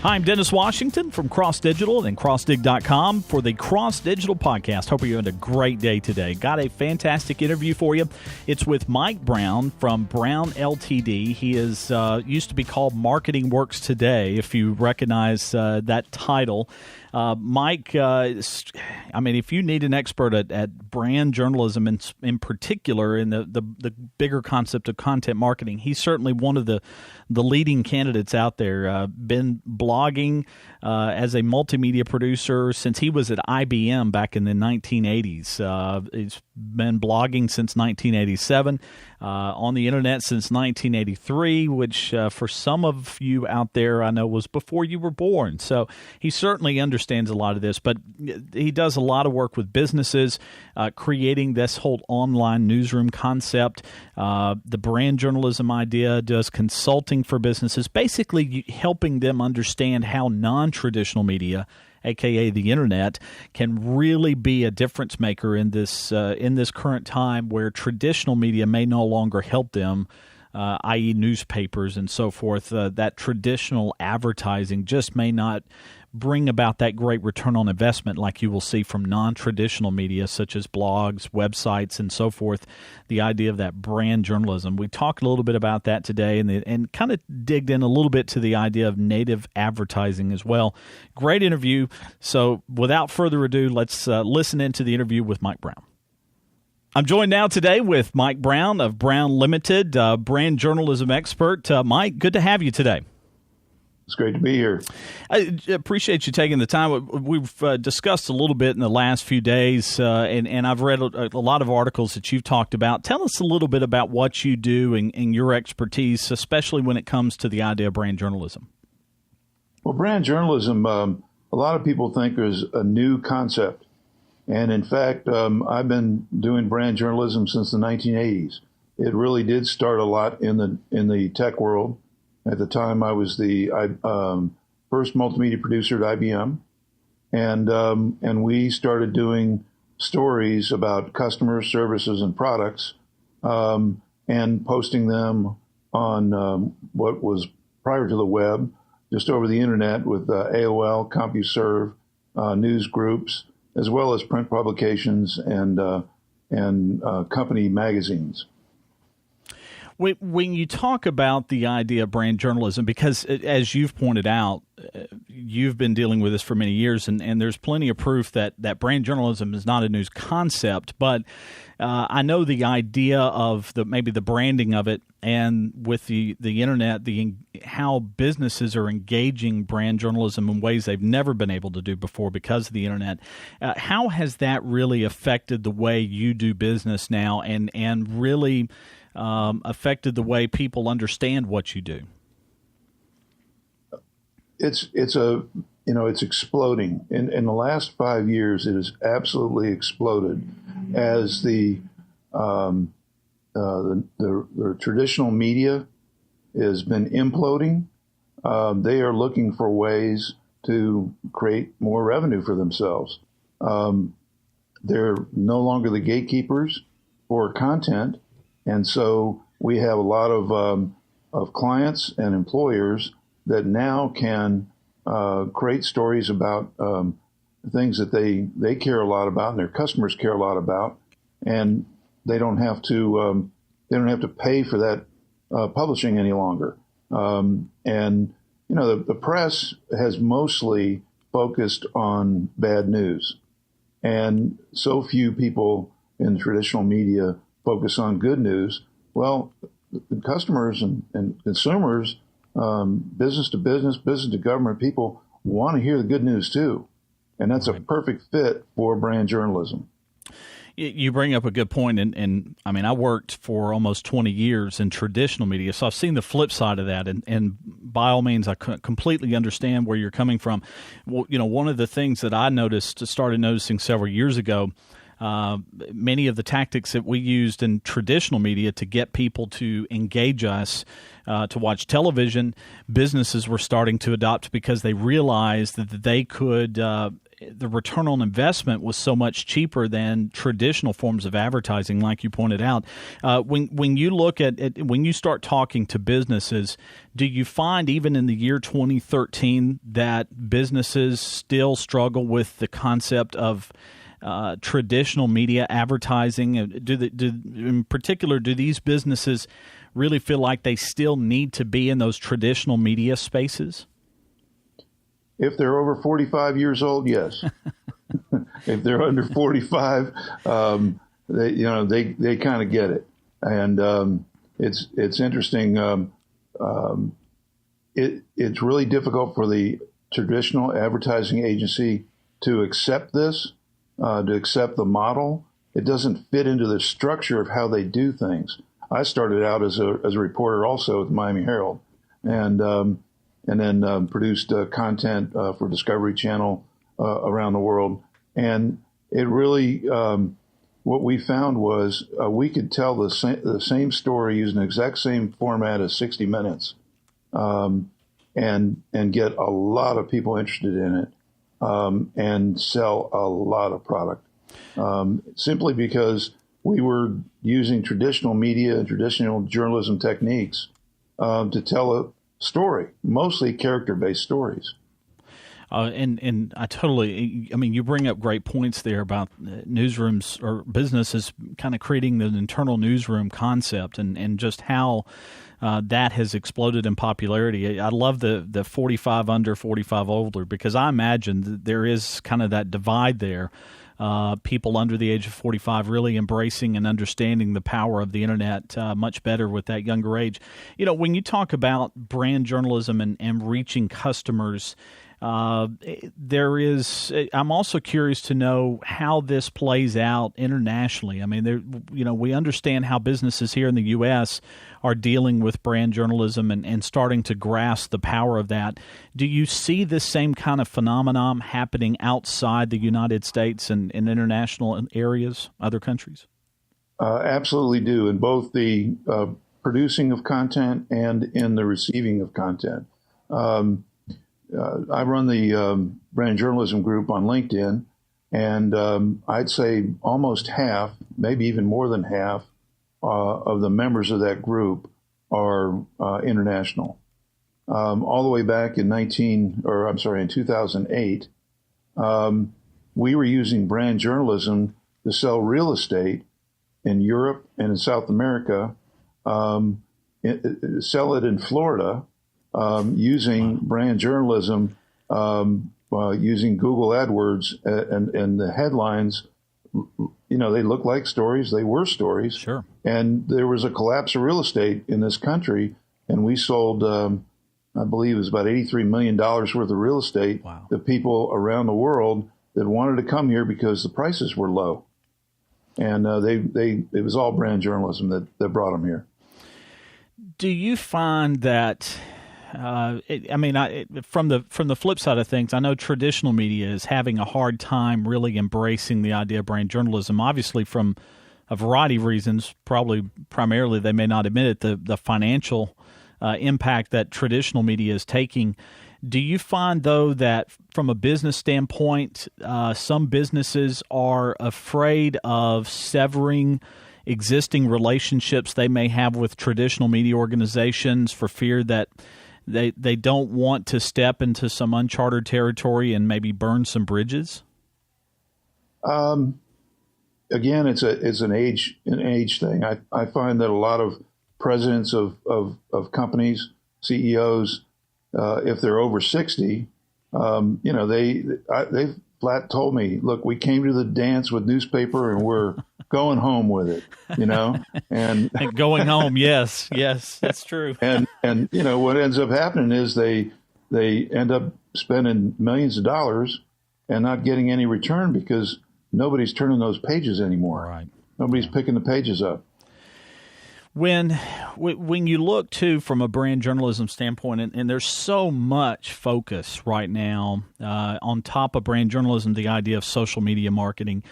Hi, I'm Dennis Washington from Cross Digital and CrossDig.com for the Cross Digital Podcast. Hope you're having a great day today. Got a fantastic interview for you. It's with Mike Brown from Brown Ltd. He is used to be called Marketing Works Today, if you recognize that title. Mike, if you need an expert at brand journalism in particular, in the bigger concept of content marketing, he's certainly one of the leading candidates out there. Been blogging as a multimedia producer since he was at IBM back in the 1980s. He's been blogging since 1987, on the internet since 1983, which for some of you out there I know was before you were born. So he certainly understands a lot of this, but he does a lot of work with businesses, creating this whole online newsroom concept, the brand journalism idea, does consulting for businesses, basically helping them understand how non-traditional media, aka the internet, can really be a difference maker in this current time where traditional media may no longer help them, i.e. newspapers and so forth. That traditional advertising just may not bring about that great return on investment like you will see from non-traditional media such as blogs, websites, and so forth. The idea of that brand journalism. We talked a little bit about that today and kind of digged in a little bit to the idea of native advertising as well. Great interview. So without further ado, let's listen into the interview with Mike Brown. I'm joined now today with Mike Brown of Brown Ltd, brand journalism expert. Mike, good to have you today. It's great to be here. I appreciate you taking the time. We've discussed a little bit in the last few days, and I've read a lot of articles that you've talked about. Tell us a little bit about what you do and your expertise, especially when it comes to the idea of brand journalism. Well, brand journalism, a lot of people think is a new concept. And in fact, I've been doing brand journalism since the 1980s. It really did start a lot in the tech world. At the time, I was the first multimedia producer at IBM, and we started doing stories about customers, services, and products, and posting them on what was prior to the web, just over the internet with AOL, CompuServe, news groups, as well as print publications and company magazines. When you talk about the idea of brand journalism, because as you've pointed out, you've been dealing with this for many years, and there's plenty of proof that brand journalism is not a new concept, but I know the idea of maybe the branding of it, and with the internet, how businesses are engaging brand journalism in ways they've never been able to do before because of the internet. How has that really affected the way you do business now, and really affected the way people understand what you do? It's exploding. In the last 5 years, it has absolutely exploded as the traditional media has been imploding. They are looking for ways to create more revenue for themselves. They're no longer the gatekeepers for content. And so we have a lot of clients and employers that now can create stories about things that they care a lot about and their customers care a lot about, and they don't have to pay for that publishing any longer. And the press has mostly focused on bad news, and so few people in traditional media focus on good news. Well, the customers and consumers, business to business, business to government, people want to hear the good news too. And that's a perfect fit for brand journalism. You bring up a good point, and I mean, I worked for almost 20 years in traditional media, so I've seen the flip side of that, and by all means, I completely understand where you're coming from. Well, one of the things that I started noticing several years ago, many of the tactics that we used in traditional media to get people to engage us, to watch television, businesses were starting to adopt because they realized that they could the return on investment was so much cheaper than traditional forms of advertising, like you pointed out. When you look when you start talking to businesses, do you find even in the year 2013 that businesses still struggle with the concept of traditional media advertising? In particular, do these businesses really feel like they still need to be in those traditional media spaces? If they're over 45 years old, yes. If they're under 45, they kind of get it, and it's interesting. It's really difficult for the traditional advertising agency to accept this, to accept the model. It doesn't fit into the structure of how they do things. I started out as a reporter also with Miami Herald, and then produced content for Discovery Channel around the world. And it really, what we found was we could tell the same story using the exact same format as 60 Minutes, and get a lot of people interested in it, and sell a lot of product, simply because we were using traditional media and traditional journalism techniques to tell a story, mostly character-based stories. And I mean, you bring up great points there about newsrooms or businesses kind of creating the internal newsroom concept and just how that has exploded in popularity. I love the 45 under, 45 older, because I imagine that there is kind of that divide there. People under the age of 45 really embracing and understanding the power of the internet much better with that younger age. You know, when you talk about brand journalism and reaching customers, I'm also curious to know how this plays out internationally. I mean, we understand how businesses here in the U.S. are dealing with brand journalism and starting to grasp the power of that. Do you see this same kind of phenomenon happening outside the United States and in international areas, other countries? Absolutely do, in both the producing of content and in the receiving of content. I run the brand journalism group on LinkedIn, and I'd say almost half, maybe even more than half, of the members of that group are international. All the way back in 2008, we were using brand journalism to sell real estate in Europe and in South America, sell it in Florida, using brand journalism, using Google AdWords, and the headlines, they look like stories. They were stories. Sure. And there was a collapse of real estate in this country, and we sold, I believe it was about $83 million worth of real estate to people around the world that wanted to come here because the prices were low. And it was all brand journalism that brought them here. Do you find that... from the flip side of things, I know traditional media is having a hard time really embracing the idea of brand journalism, obviously from a variety of reasons. Probably primarily, they may not admit it, the financial impact that traditional media is taking. Do you find, though, that from a business standpoint, some businesses are afraid of severing existing relationships they may have with traditional media organizations for fear that they don't want to step into some uncharted territory and maybe burn some bridges? Again, it's an age thing. I find that a lot of presidents of companies, CEOs, if they're over 60, they flat told me, look, we came to the dance with newspaper and we're going home with it, and going home. Yes, that's true. and what ends up happening is they end up spending millions of dollars and not getting any return because nobody's turning those pages anymore. Right. Nobody's picking the pages up. When you look, too, from a brand journalism standpoint, and there's so much focus right now on top of brand journalism, the idea of social media marketing,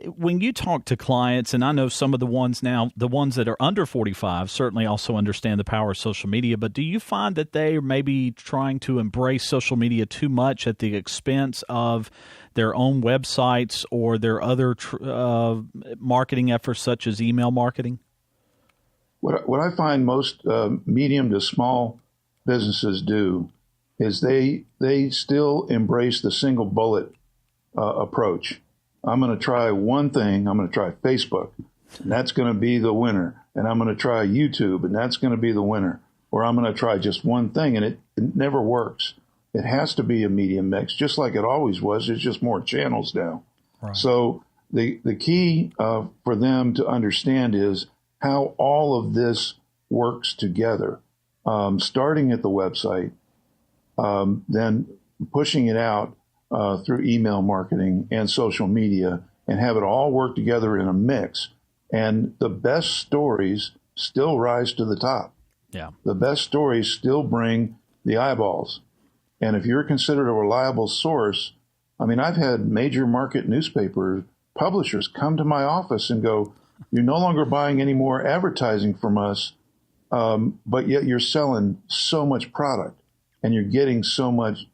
When you talk to clients, and I know some of the ones now, the ones that are under 45 certainly also understand the power of social media, but do you find that they are maybe trying to embrace social media too much at the expense of their own websites or their other marketing efforts such as email marketing? What I find most medium to small businesses do is they still embrace the single bullet approach. I'm going to try one thing. I'm going to try Facebook, and that's going to be the winner. And I'm going to try YouTube, and that's going to be the winner. Or I'm going to try just one thing, and it never works. It has to be a medium mix, just like it always was. There's just more channels now. Right. So the key for them to understand is how all of this works together, starting at the website, then pushing it out through email marketing and social media, and have it all work together in a mix. And the best stories still rise to the top. Yeah. The best stories still bring the eyeballs. And if you're considered a reliable source, I mean, I've had major market newspaper publishers come to my office and go, "You're no longer buying any more advertising from us, but yet you're selling so much product and you're getting so much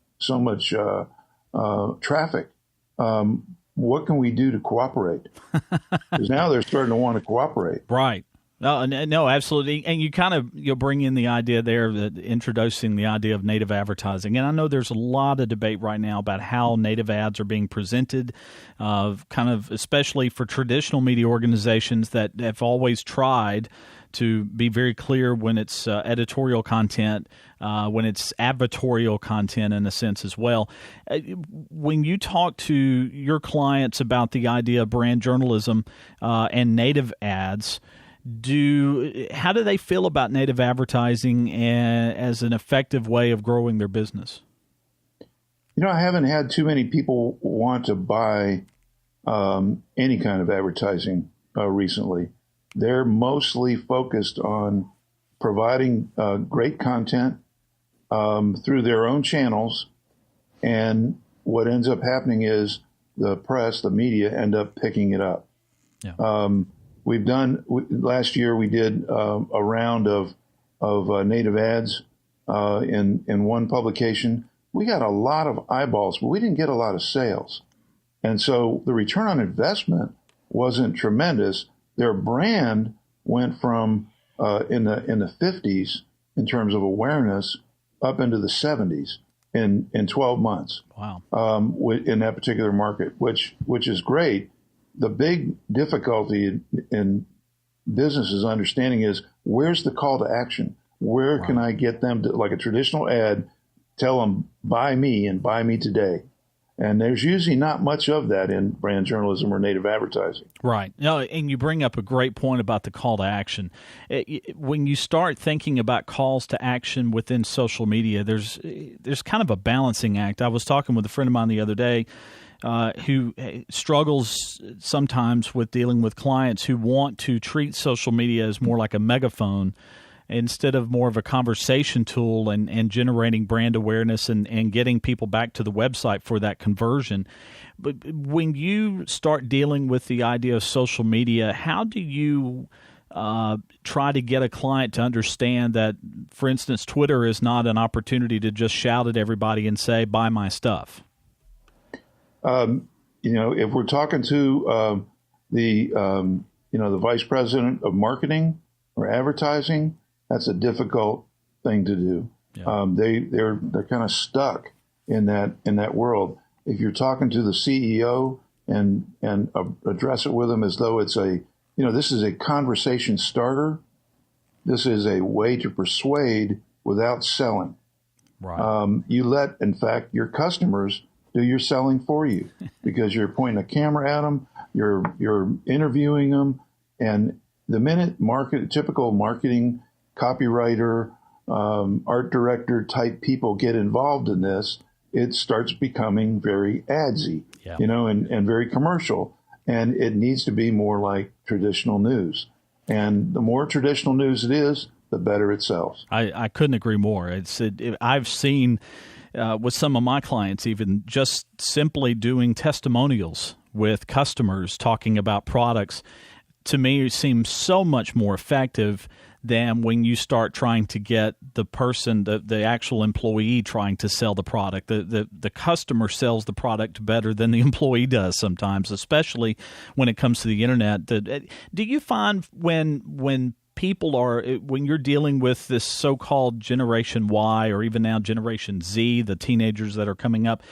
traffic. What can we do to cooperate?" Because now they're starting to want to cooperate. Right. No, absolutely. And you'll bring in the idea there, that introducing the idea of native advertising. And I know there's a lot of debate right now about how native ads are being presented, especially for traditional media organizations that have always tried to be very clear when it's editorial content, when it's advertorial content in a sense as well. When you talk to your clients about the idea of brand journalism and native ads, how do they feel about native advertising as an effective way of growing their business? I haven't had too many people want to buy any kind of advertising recently. They're mostly focused on providing great content through their own channels. And what ends up happening is the press, the media, end up picking it up. Yeah. Last year we did a round of native ads in one publication. We got a lot of eyeballs, but we didn't get a lot of sales. And so the return on investment wasn't tremendous. Their brand went from in the 50s in terms of awareness up into the 70s in 12 months. Wow. In that particular market, which is great. The big difficulty in businesses understanding is, where's the call to action? Where can I get them to, like a traditional ad, tell them, buy me and buy me today? And there's usually not much of that in brand journalism or native advertising. Right. No, and you bring up a great point about the call to action. When you start thinking about calls to action within social media, there's kind of a balancing act. I was talking with a friend of mine the other day who struggles sometimes with dealing with clients who want to treat social media as more like a megaphone instead of more of a conversation tool and generating brand awareness and getting people back to the website for that conversion. But when you start dealing with the idea of social media, how do you try to get a client to understand that, for instance, Twitter is not an opportunity to just shout at everybody and say, buy my stuff? If we're talking to the vice president of marketing or advertising, that's a difficult thing to do. Yeah. They're kind of stuck in that world. If you're talking to the CEO and address it with them as though it's this is a conversation starter. This is a way to persuade without selling. Right. You let, in fact, your customers do your selling for you because you're pointing a camera at them, you're interviewing them, and the minute typical marketing copywriter, art director type people get involved in this, it starts becoming very adsy, and very commercial. And it needs to be more like traditional news. And the more traditional news it is, the better it sells. I couldn't agree more. I've seen with some of my clients, even just simply doing testimonials with customers talking about products, to me, it seems so much more effective than when you start trying to get the person, the actual employee, trying to sell the product. The customer sells the product better than the employee does sometimes, especially when it comes to the internet. Do you find when people when you're dealing with this so-called Generation Y or even now Generation Z, the teenagers that are coming up,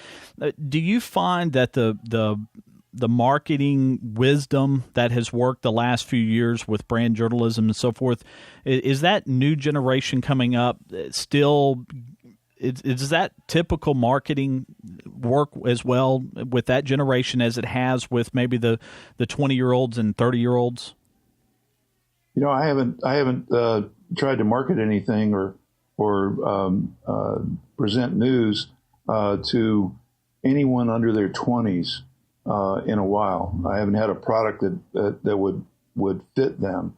do you find that the marketing wisdom that has worked the last few years with brand journalism and so forth, is that new generation coming up still, is that typical marketing work as well with that generation as it has with maybe the 20-year-olds and 30-year-olds? I haven't tried to market anything or present news to anyone under their 20s in a while. I haven't had a product that would fit them.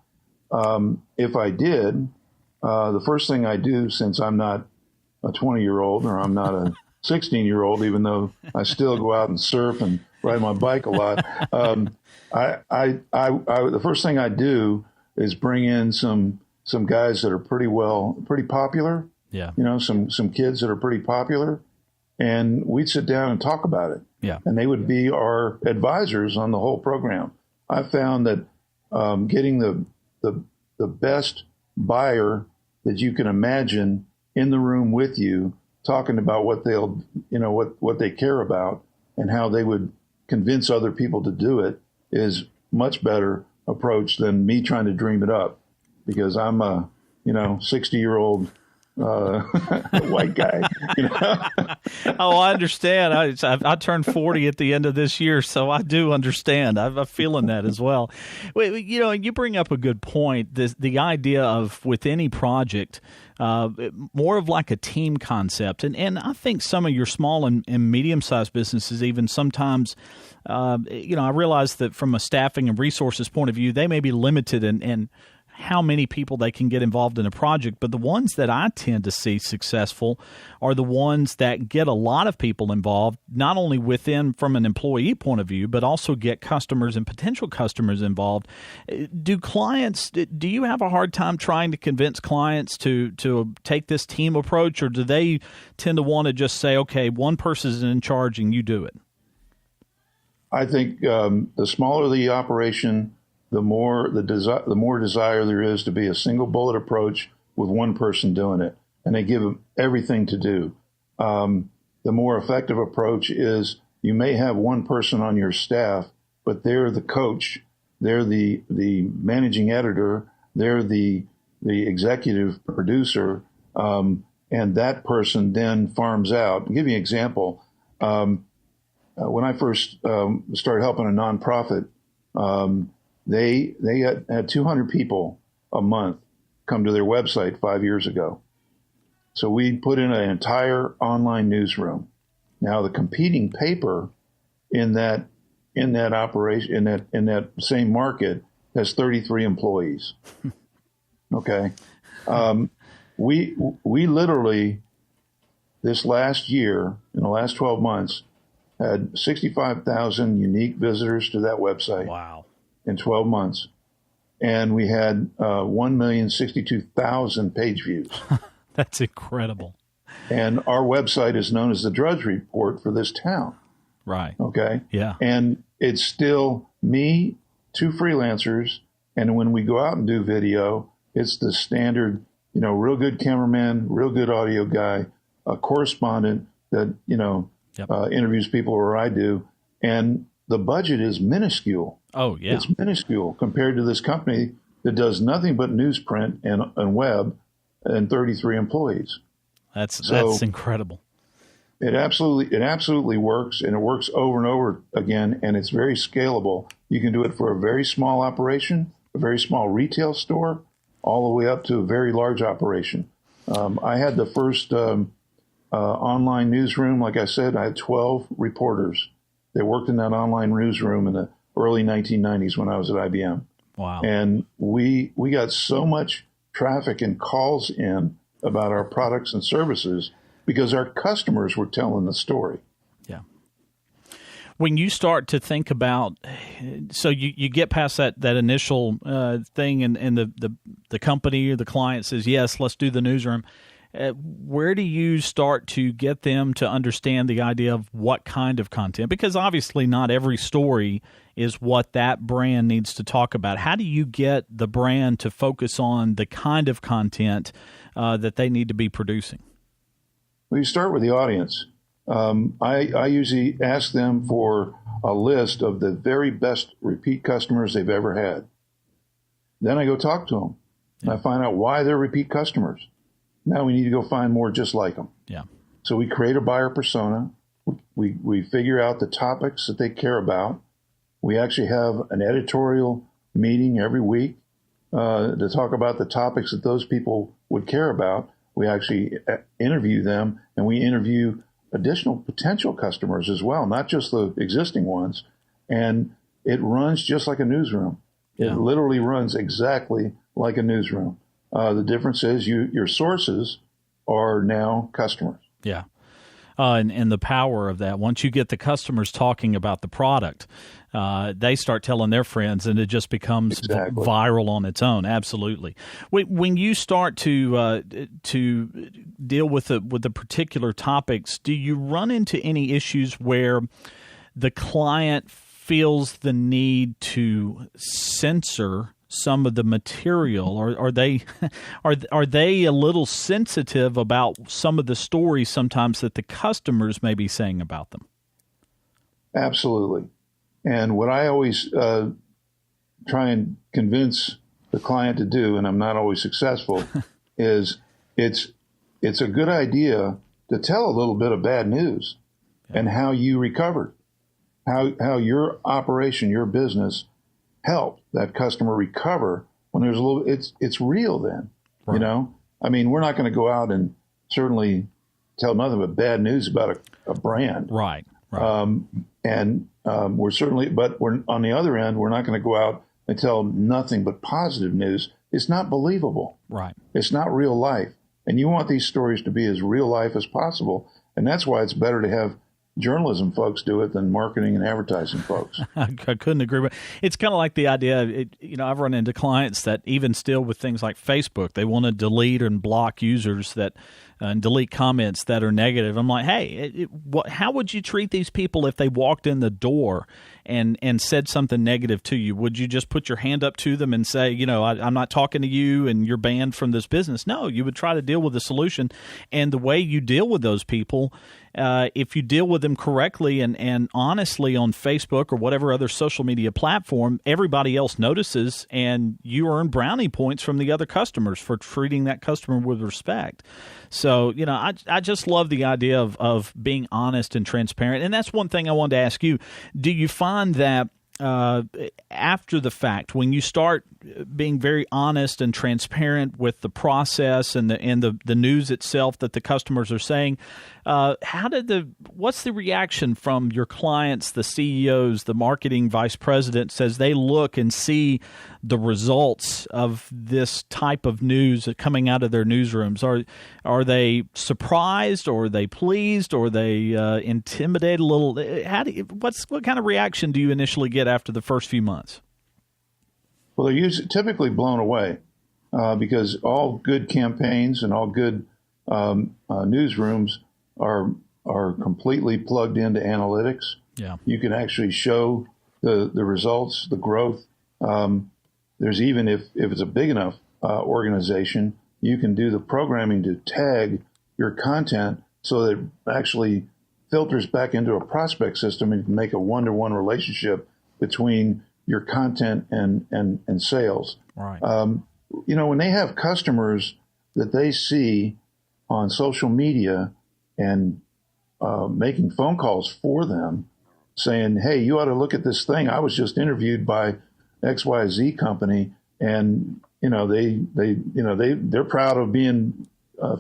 If I did, the first thing I do, since I'm not a 20-year-old or I'm not a 16-year-old, even though I still go out and surf and ride my bike a lot, the first thing I do is bring in some guys that are pretty popular. Yeah. Some kids that are pretty popular, and we'd sit down and talk about it. Yeah. And they would be our advisors on the whole program. I found that getting the best buyer that you can imagine in the room with you, talking about what what they care about and how they would convince other people to do it, is much better approach than me trying to dream it up, because I'm a 60-year-old white guy. Oh, I understand. I turned 40 at the end of this year, so I do understand. I'm feeling that as well. You bring up a good point. The idea of, with any project, more of like a team concept. And I think some of your small and medium-sized businesses even sometimes, I realize that from a staffing and resources point of view, they may be limited in how many people they can get involved in a project. But the ones that I tend to see successful are the ones that get a lot of people involved, not only within from an employee point of view, but also get customers and potential customers involved. Do you have a hard time trying to convince clients to take this team approach, or do they tend to want to just say, okay, one person is in charge and you do it? I think the smaller the operation, the more desire there is to be a single bullet approach with one person doing it, and they give them everything to do. The more effective approach is you may have one person on your staff, but they're the coach, they're the managing editor, they're the executive producer, and that person then farms out. I'll give you an example. When I first started helping a nonprofit, they had 200 people a month come to their website 5 years ago. So we put in an entire online newsroom. Now the competing paper in that operation, in that same market, has 33 employees. Okay. We literally, this last year, in the last 12 months, had 65,000 unique visitors to that website. Wow. In 12 months. And we had 1,062,000 page views. That's incredible. And our website is known as the Drudge Report for this town. Right. Okay. Yeah. And it's still me, two freelancers. And when we go out and do video, it's the standard, real good cameraman, real good audio guy, a correspondent that, interviews people where I do. And the budget is minuscule. Oh, yeah. It's minuscule compared to this company that does nothing but newsprint and web and 33 employees. That's incredible. It absolutely works, and it works over and over again, and it's very scalable. You can do it for a very small operation, a very small retail store, all the way up to a very large operation. I had the first online newsroom. Like I said, I had 12 reporters. They worked in that online newsroom in the early 1990s when I was at IBM. Wow. And we got so much traffic and calls in about our products and services because our customers were telling the story. Yeah. When you start to think about, so you get past that initial thing, and the company or the client says, yes, let's do the newsroom. Where do you start to get them to understand the idea of what kind of content? Because obviously not every story is what that brand needs to talk about. How do you get the brand to focus on the kind of content that they need to be producing? Well, you start with the audience. I usually ask them for a list of the very best repeat customers they've ever had. Then I go talk to them. And I find out why they're repeat customers. Now we need to go find more just like them. Yeah. So we create a buyer persona. We figure out the topics that they care about. We actually have an editorial meeting every week to talk about the topics that those people would care about. We actually interview them, and we interview additional potential customers as well, not just the existing ones. And it runs just like a newsroom. Yeah. It literally runs exactly like a newsroom. The difference is your sources are now customers. Yeah. And the power of that, once you get the customers talking about the product, they start telling their friends, and it just becomes viral on its own. Absolutely. When you start to deal with the particular topics, do you run into any issues where the client feels the need to censor some of the material, or are they a little sensitive about some of the stories sometimes that the customers may be saying about them? Absolutely. And what I always try and convince the client to do, and I'm not always successful, is it's a good idea to tell a little bit of bad news and how you recovered, how your operation, your business help that customer recover when there's a little, it's real then, right. You know? I mean, we're not going to go out and certainly tell nothing but bad news about a brand. Right. We're certainly, but we're on the other end, we're not going to go out and tell nothing but positive news. It's not believable. Right. It's not real life. And you want these stories to be as real life as possible. And that's why it's better to have journalism folks do it than marketing and advertising folks. I couldn't agree with. It's kind of like the idea. I've run into clients that even still with things like Facebook, they want to delete and block users that and delete comments that are negative. I'm like, hey, how would you treat these people if they walked in the door and said something negative to you? Would you just put your hand up to them and say, I'm not talking to you and you're banned from this business? No, you would try to deal with the solution. And the way you deal with those people, if you deal with them correctly and honestly on Facebook or whatever other social media platform, everybody else notices, and you earn brownie points from the other customers for treating that customer with respect. So, I just love the idea of being honest and transparent. And that's one thing I wanted to ask you. Do you find that after the fact, when you start being very honest and transparent with the process and the news itself that the customers are saying, what's the reaction from your clients, the CEOs, the marketing vice presidents, as they look and see the results of this type of news coming out of their newsrooms? Are they surprised, or are they pleased, or are they intimidated a little? What kind of reaction do you initially get after the first few months? Well, they're typically blown away because all good campaigns and all good newsrooms are completely plugged into analytics. Yeah, you can actually show the results, the growth. There's even if it's a big enough organization, you can do the programming to tag your content so that it actually filters back into a prospect system, and you can make a one-to-one relationship between your content and sales. Right. When they have customers that they see on social media and making phone calls for them saying, hey, you ought to look at this thing. I was just interviewed by XYZ company, and they're proud of being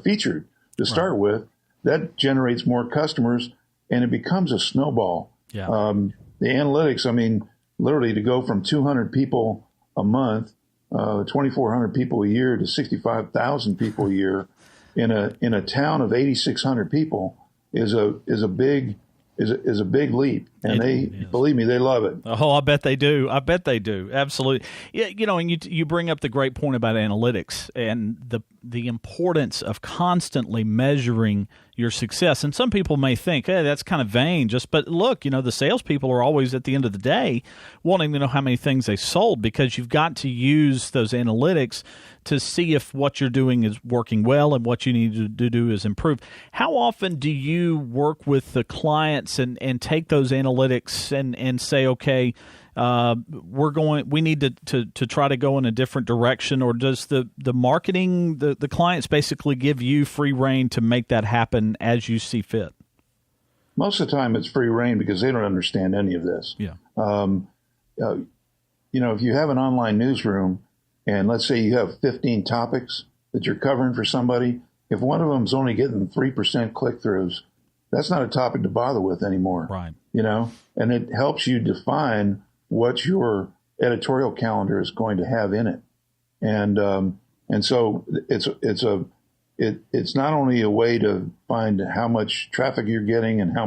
featured to start with. That generates more customers, and it becomes a snowball. Yeah. The analytics, literally to go from 200 people a month, 2,400 people a year to 65,000 people a year in a town of 8,600 people is a big is a big leap, and believe me, they love it. Oh, I bet they do. I bet they do. Absolutely. Yeah, and you bring up the great point about analytics and the importance of constantly measuring your success. And some people may think, hey, that's kind of vain. But look, the salespeople are always at the end of the day wanting to know how many things they sold, because you've got to use those analytics to see if what you're doing is working well and what you need to do is improve. How often do you work with the clients and take those analytics and say, okay, we need to try to go in a different direction? Or does the marketing, the clients basically give you free rein to make that happen as you see fit? Most of the time it's free rein because they don't understand any of this. Yeah. If you have an online newsroom and let's say you have 15 topics that you're covering for somebody, if one of them's only getting 3% click-throughs, that's not a topic to bother with anymore. Right. And it helps you define what your editorial calendar is going to have in it. And so it's not only a way to find how much traffic you're getting and how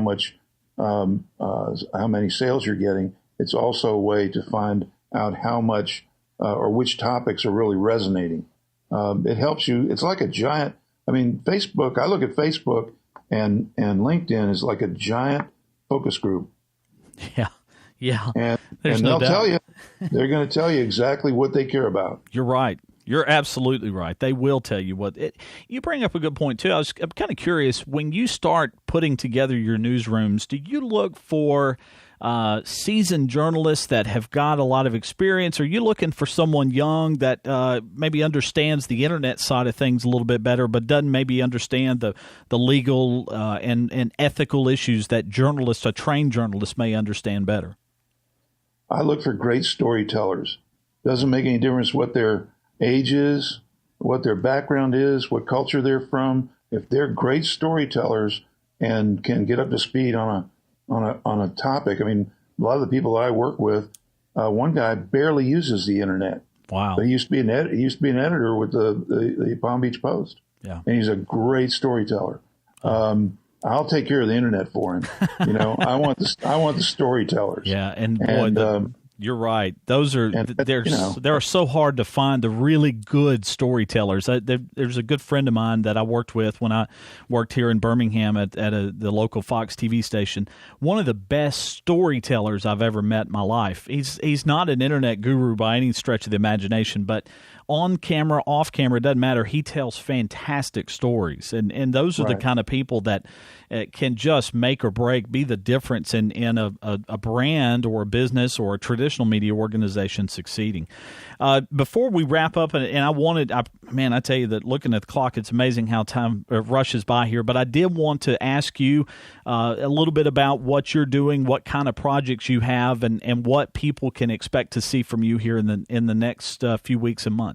many sales you're getting. It's also a way to find out how much or which topics are really resonating. It helps you. It's like a giant. Facebook. I look at Facebook and LinkedIn is like a giant focus group. Yeah. And they'll tell you, they're going to tell you exactly what they care about. You're right. You're absolutely right. They will tell you what. You bring up a good point, too. I'm kind of curious, when you start putting together your newsrooms, do you look for seasoned journalists that have got a lot of experience? Or are you looking for someone young that maybe understands the internet side of things a little bit better, but doesn't maybe understand the legal and ethical issues that a trained journalist may understand better? I look for great storytellers. Doesn't make any difference what their age is, what their background is, what culture they're from. If they're great storytellers and can get up to speed on a topic. A lot of the people I work with, one guy barely uses the internet. Wow! But he used to be an editor with the Palm Beach Post. Yeah, and he's a great storyteller. I'll take care of the internet for him. I want the storytellers. Yeah, and you're right. Those are they're so hard to find the really good storytellers. There's a good friend of mine that I worked with when I worked here in Birmingham at the local Fox TV station. One of the best storytellers I've ever met in my life. He's not an internet guru by any stretch of the imagination, but on camera, off camera, it doesn't matter. He tells fantastic stories, and those are the kind of people that can just make or break, be the difference in a brand or a business or a traditional media organization succeeding. Before we wrap up, and I tell you that looking at the clock, it's amazing how time rushes by here, but I did want to ask you a little bit about what you're doing, what kind of projects you have, and what people can expect to see from you here in the next few weeks and months.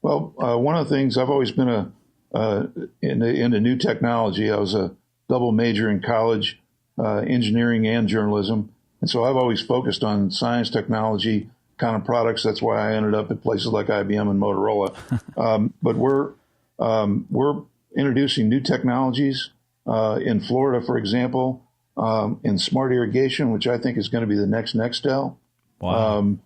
Well, one of the things I've always been into new technology. I was a double major in college, engineering and journalism. And so I've always focused on science, technology kind of products. That's why I ended up at places like IBM and Motorola. But we're introducing new technologies in Florida, for example, in smart irrigation, which I think is going to be the next Nextel. Wow.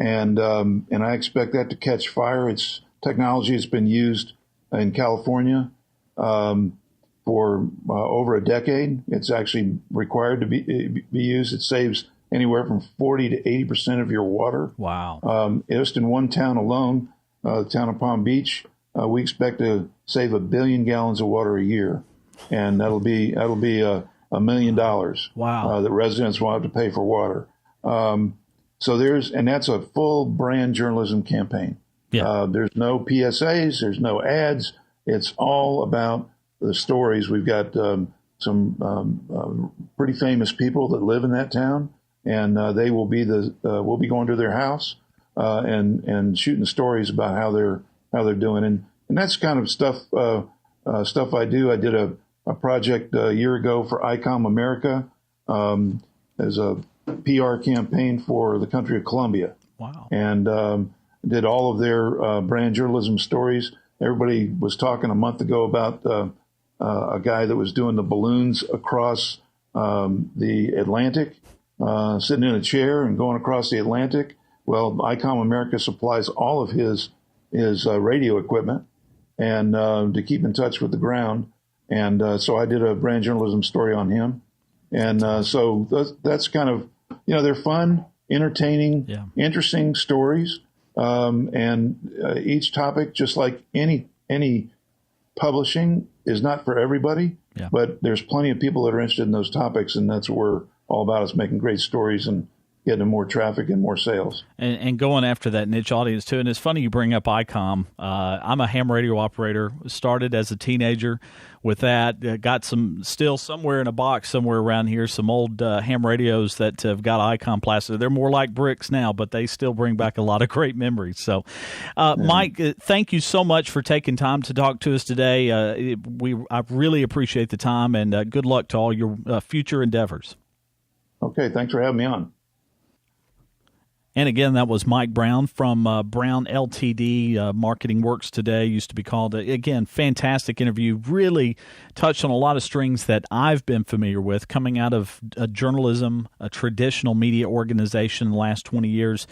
And I expect that to catch fire. It's technology has been used in California for over a decade. It's actually required to be used. It saves anywhere from 40 to 80% of your water. Wow. Just in one town alone, the town of Palm Beach, we expect to save 1 billion gallons of water a year, and that'll be $1 million. Wow. That residents won't have to pay for water. So that's a full brand journalism campaign. Yeah. There's no PSAs, there's no ads. It's all about the stories. We've got some pretty famous people that live in that town, and they will be we'll be going to their house and shooting stories about how they're doing, and that's kind of stuff I do. I did a project a year ago for ICOM America as a PR campaign for the country of Colombia. Wow. And did all of their brand journalism stories. Everybody was talking a month ago about a guy that was doing the balloons across the Atlantic, sitting in a chair and going across the Atlantic. Well, ICOM America supplies all of his radio equipment and to keep in touch with the ground. And so I did a brand journalism story on him. And so that's kind of, they're fun, entertaining, interesting stories. And each topic, just like any publishing, is not for everybody. Yeah. But there's plenty of people that are interested in those topics, and that's what we're all about, is making great stories and getting more traffic and more sales. And going after that niche audience, too. And it's funny you bring up ICOM. I'm a ham radio operator. Started as a teenager with that. Got still somewhere in a box somewhere around here, some old ham radios that have got ICOM plastic. They're more like bricks now, but they still bring back a lot of great memories. So, Mike, thank you so much for taking time to talk to us today. I really appreciate the time, and good luck to all your future endeavors. Okay, thanks for having me on. And again, that was Mike Brown from Brown Ltd. Marketing Works Today, used to be called. Again, fantastic interview. Really touched on a lot of strings that I've been familiar with coming out of journalism, a traditional media organization in the last 20 years.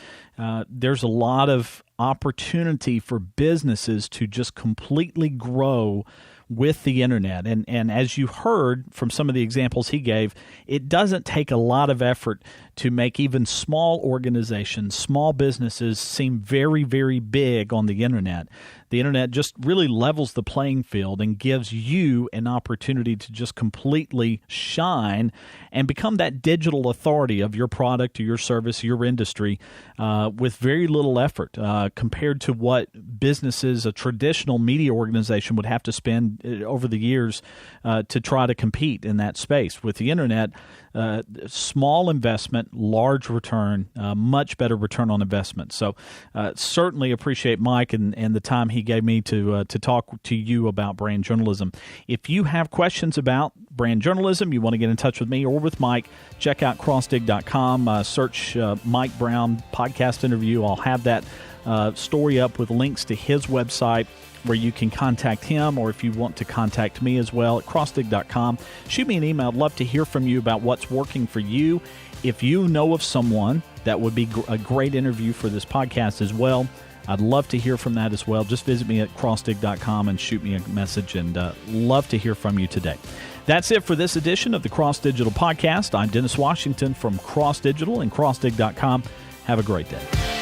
There's a lot of opportunity for businesses to just completely grow with the internet. And as you heard from some of the examples he gave, it doesn't take a lot of effort to make even small organizations, small businesses seem very, very big on the internet. The internet just really levels the playing field and gives you an opportunity to just completely shine and become that digital authority of your product or your service, your industry, with very little effort compared to what businesses, a traditional media organization, would have to spend over the years to try to compete in that space. With the internet, small investment, large return, much better return on investment. So certainly appreciate Mike and the time he gave me to talk to you about brand journalism. If you have questions about brand journalism, you want to get in touch with me or with Mike, check out crossdig.com, search Mike Brown podcast interview. I'll have that story up with links to his website where you can contact him, or if you want to contact me as well at crossdig.com. Shoot me an email. I'd love to hear from you about what's working for you. If you know of someone that would be a great interview for this podcast as well, I'd love to hear from that as well. Just visit me at crossdig.com and shoot me a message, and love to hear from you today. That's it for this edition of the Cross Digital Podcast. I'm Dennis Washington from Cross Digital and crossdig.com. Have a great day.